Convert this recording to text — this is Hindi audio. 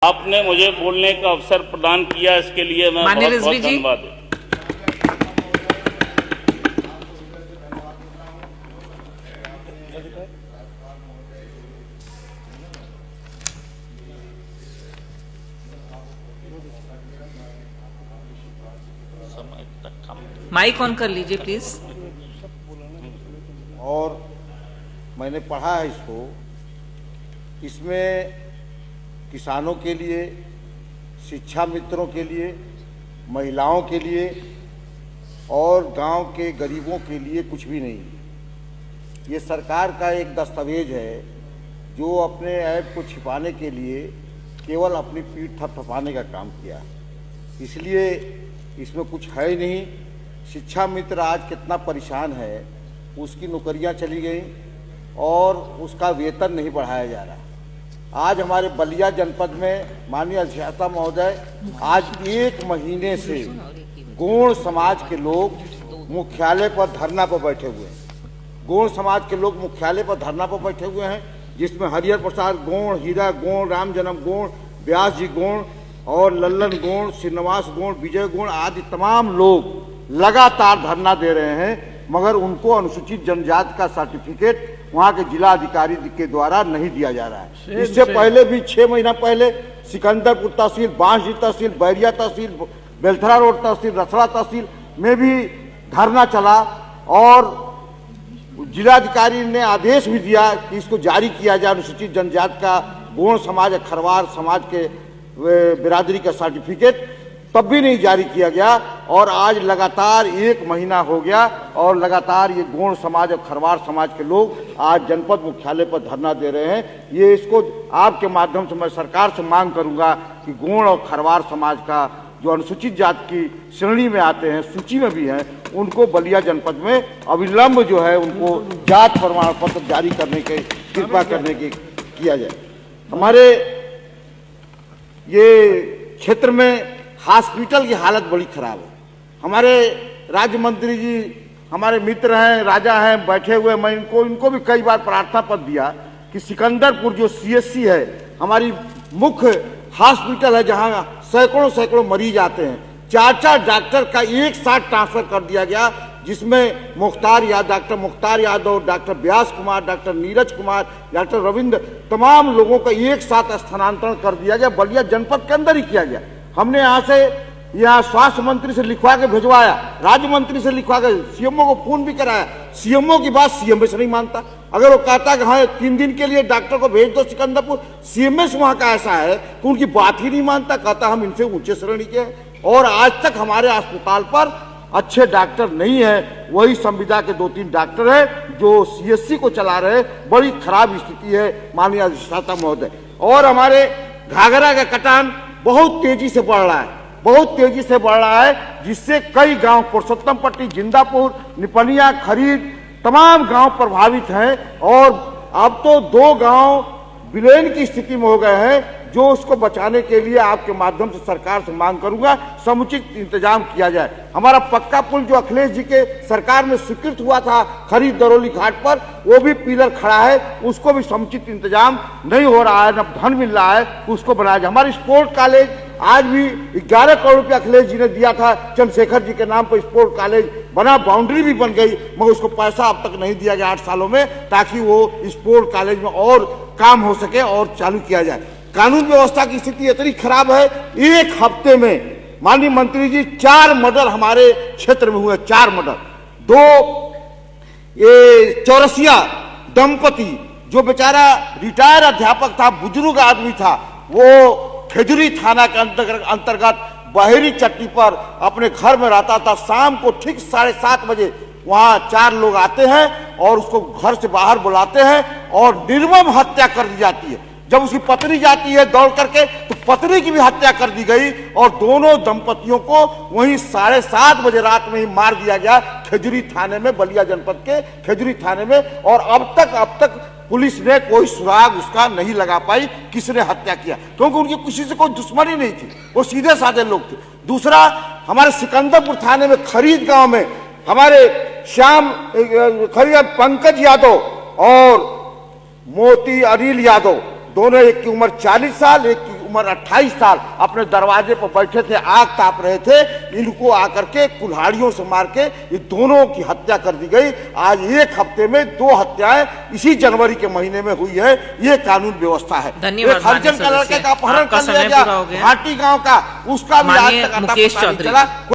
आपने मुझे बोलने का अवसर प्रदान किया, इसके लिए मैं बहुत बहुत धन्यवाद देता हूं। माइक ऑन कर लीजिए प्लीज। और मैंने पढ़ा है इसको, इसमें किसानों के लिए, शिक्षा मित्रों के लिए, महिलाओं के लिए और गांव के गरीबों के लिए कुछ भी नहीं। ये सरकार का एक दस्तावेज है जो अपने ऐप को छिपाने के लिए केवल अपनी पीठ थपथपाने का काम किया, इसलिए इसमें कुछ है ही नहीं। शिक्षा मित्र आज कितना परेशान है, उसकी नौकरियां चली गई और उसका वेतन नहीं बढ़ाया जा रहा। आज हमारे बलिया जनपद में माननीय अध्यक्षा महोदय, आज 1 महीने से गोंड समाज के लोग मुख्यालय पर धरना पर बैठे हुए हैं। गोंड समाज के लोग मुख्यालय पर धरना पर बैठे हुए हैं, जिसमें हरिहर प्रसाद गोंड, हीरा गोंड, राम जन्म गोंड, व्यास जी गोंड और लल्लन गोंड, श्रीनिवास गोंड, विजय गोंड आदि तमाम लोग लगातार धरना दे रहे हैं, मगर उनको अनुसूचित जनजाति का सर्टिफिकेट वहां के जिला अधिकारी के द्वारा नहीं दिया जा रहा है। इससे पहले भी 6 महीना पहले सिकंदरपुर तहसील, बांसडीह तहसील, बैरिया तहसील, बेलथरा रोड तहसील, रसड़ा तहसील में भी धरना चला और जिलाधिकारी ने आदेश भी दिया कि इसको जारी किया जाए, अनुसूचित जनजाति का गोंड समाज, खरवार समाज के बिरादरी का सर्टिफिकेट, तब भी नहीं जारी किया गया। और आज लगातार 1 महीना हो गया और लगातार ये गोंड समाज और खरवार समाज के लोग आज जनपद मुख्यालय पर धरना दे रहे हैं। ये इसको आपके माध्यम से मैं सरकार से मांग करूंगा कि गोंड और खरवार समाज का जो अनुसूचित जाति की श्रेणी में आते हैं, सूची में भी हैं, उनको बलिया जनपद में अविलंब जो है उनको जाति प्रमाण पत्र जारी करने के कृपा करने की किया जाए। हमारे ये क्षेत्र में हॉस्पिटल की हालत बड़ी खराब है। हमारे राज्य मंत्री जी हमारे मित्र हैं, राजा हैं, बैठे हुए, मैं इनको भी कई बार प्रार्थना पत्र दिया कि सिकंदरपुर जो CSC है, हमारी मुख्य हॉस्पिटल है जहां सैकड़ों मरीज आते हैं, 4 डॉक्टर का एक साथ ट्रांसफर कर दिया गया, जिसमें डॉक्टर मुख्तार यादव, डॉक्टर व्यास कुमार, डॉक्टर नीरज कुमार, डॉक्टर रविंद्र, तमाम लोगों का एक साथ स्थानांतरण कर दिया गया, बलिया जनपद के अंदर ही किया गया। हमने यहाँ स्वास्थ्य मंत्री से लिखवा के भिजवाया, राज्य मंत्री से लिखवा के CMO को फोन भी कराया, CMO की बात CMS नहीं मानता। अगर वो कहता कि हाँ 3 दिन के लिए डॉक्टर को भेज दो सिकंदरपुर, CMS वहाँ का ऐसा है कि उनकी बात ही नहीं मानता, कहता हम इनसे ऊंचे श्रेणी के हैं। और आज तक हमारे अस्पताल पर अच्छे डॉक्टर नहीं है, वही संविदा के 2-3 डॉक्टर है जो CSC को चला रहे। बड़ी खराब स्थिति है माननीय अधिष्ठाता महोदय। और हमारे घाघरा का कटान बहुत तेजी से बढ़ रहा है, बहुत तेजी से बढ़ रहा है, जिससे कई गांव, पुरुषोत्तम पट्टी, जिंदापुर, निपनिया, खरीद, तमाम गांव प्रभावित हैं। और अब तो 2 गांव विलीन की स्थिति में हो गए हैं, जो उसको बचाने के लिए आपके माध्यम से सरकार से मांग करूंगा समुचित इंतजाम किया जाए। हमारा पक्का पुल जो अखिलेश जी के सरकार में स्वीकृत हुआ था खरीद दरौली घाट पर, वो भी पिलर खड़ा है, उसको भी समुचित इंतजाम नहीं हो रहा है, न धन मिल रहा है, उसको बनाया जाए। हमारी स्पोर्ट कॉलेज आज भी 11 करोड़ रुपया अखिलेश जी ने दिया था चंद्रशेखर जी के नाम पर, स्पोर्ट कॉलेज बना, बाउंड्री भी बन गई, मगर उसको पैसा अब तक नहीं दिया गया 8 सालों में, ताकि वो स्पोर्ट कॉलेज में और काम हो सके और चालू किया जाए। कानून व्यवस्था की स्थिति इतनी खराब है, 1 हफ्ते में माननीय मंत्री जी 4 मर्डर हमारे क्षेत्र में हुए, 4 मर्डर। 2 ये चौरसिया दंपति, जो बेचारा रिटायर अध्यापक था, बुजुर्ग आदमी था, वो खेजूरी थाना के अंतर्गत बहेरी चट्टी पर अपने घर में रहता था। शाम को ठीक 7:30 बजे वहां 4 लोग आते हैं और उसको घर से बाहर बुलाते हैं और निर्मम हत्या कर दी जाती है। जब उसकी पत्नी जाती है दौड़ करके, तो पत्नी की भी हत्या कर दी गई और दोनों दंपतियों को वहीं 7:30 बजे रात में ही मार दिया गया खेजूरी थाने में, बलिया जनपद के खेजूरी थाने में। और अब तक पुलिस ने कोई सुराग उसका नहीं लगा पाई किसने हत्या किया, क्योंकि उनकी किसी से कोई दुश्मनी नहीं थी, वो सीधे साधे लोग थे। दूसरा, हमारे सिकंदरपुर थाने में खरीद गांव में हमारे पंकज यादव और मोती अनिल यादव, दोनों, एक की उम्र 40 साल, एक की उम्र 28 साल अपने दरवाजे पर बैठे थे, आग ताप रहे थे, इनको आकर के कुल्हाड़ियों से मार के ये दोनों की हत्या कर दी गई। आज एक हफ्ते में 2 हत्याएं इसी जनवरी के महीने में हुई है। ये कानून व्यवस्था है। धन्यवाद। एक हरिजन का लड़के का अपहरण कर लिया गया घाटी गांव का, उसका भी आज तक अता पता नहीं चला।